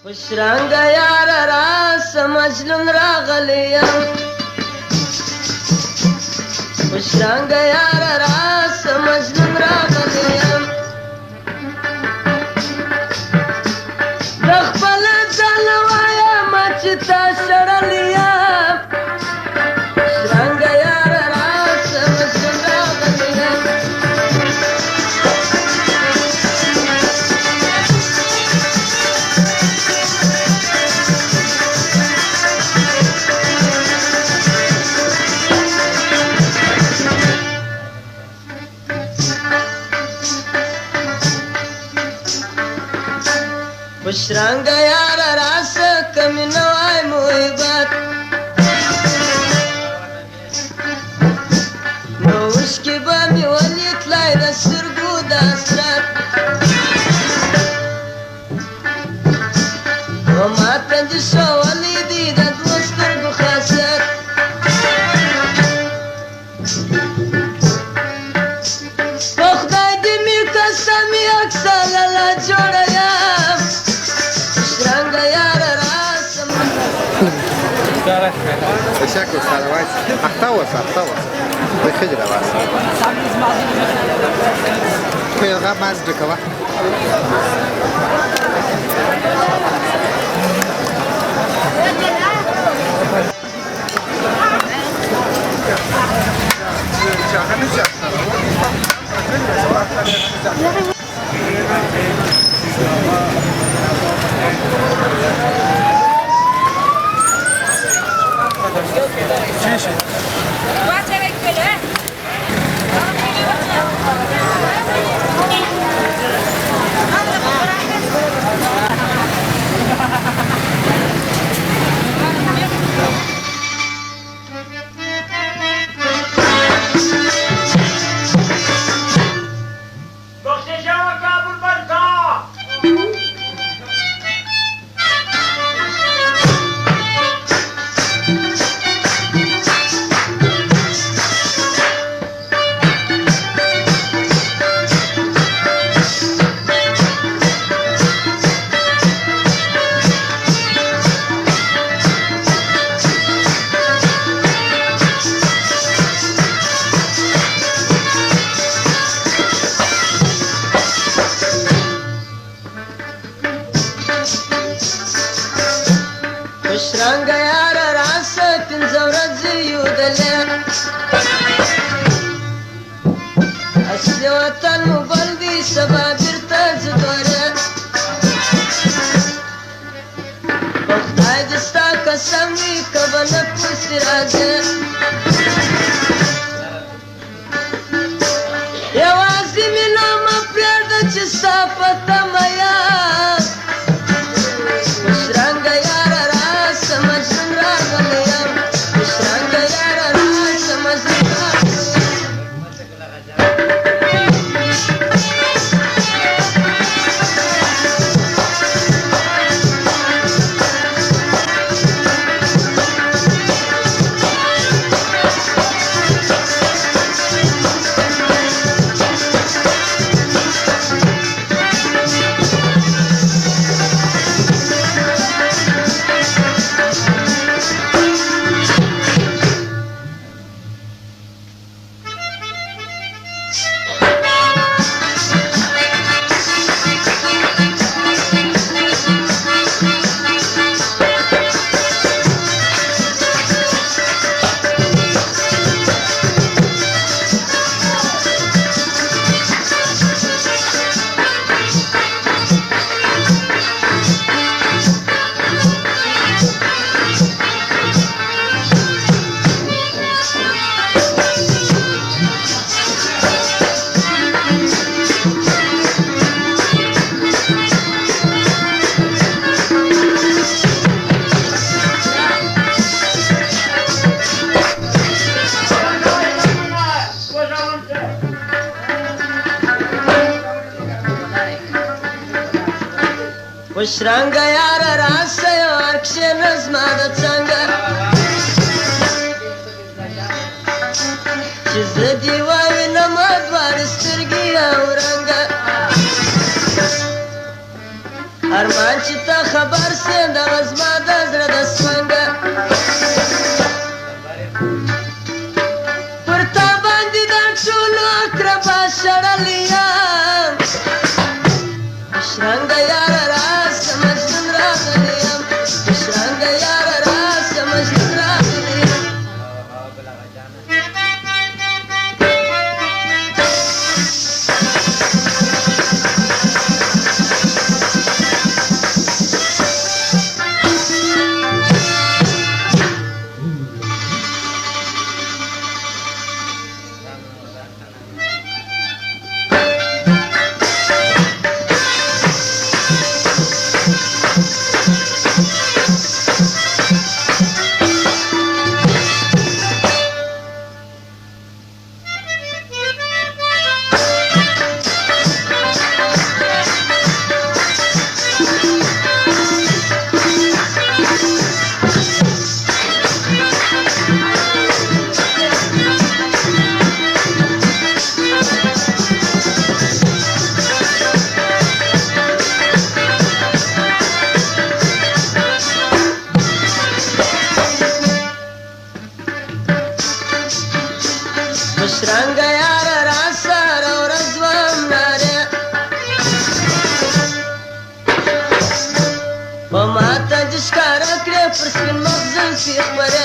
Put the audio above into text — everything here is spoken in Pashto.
خوشرنګه یاره راسه مجنون راغلی یم خوشرنګه یاره راسه مجنون راغلی یم د خپل ځان وایم چې تا شړلی یم خوشرنګه یاره راسه مجنون راغلی یم خوشرنګه یاره راسه کمی نوای محبت نو اوښکې به مې ولې تلای د سترګو د حسرت و ماته دې ښوولی دی د دوو سترګو خاصیت په خدای دې مې قسم یې اکسه لاله جوړه یم شكله سلامات احتوس بخجل بس كيلغا مازدك وا خوشرنګه یاره راسه پنځه ورځې یودلې اصلي وطن مو بل دی سبا بیرته ځو دوره په خدای دې ستا قسم وي که به نه پسې راځې یوازې مینه مه پرېږده چې ستا په تمه یم خوشرنګه یاره راسه مجنون راغلی یم خوشرنګه یاره راسه مجنون راغلی یم خوشرنګه یاره راسه یو ور کښېنه زما د څنګه چې زه دې ووینمه دواړې سترګې او رنګه ارمان چې ته خبر مشرنګه یار را سره ورځ ومناره په ماته چې ښکاره کړې پر سپین مغزن سي خبره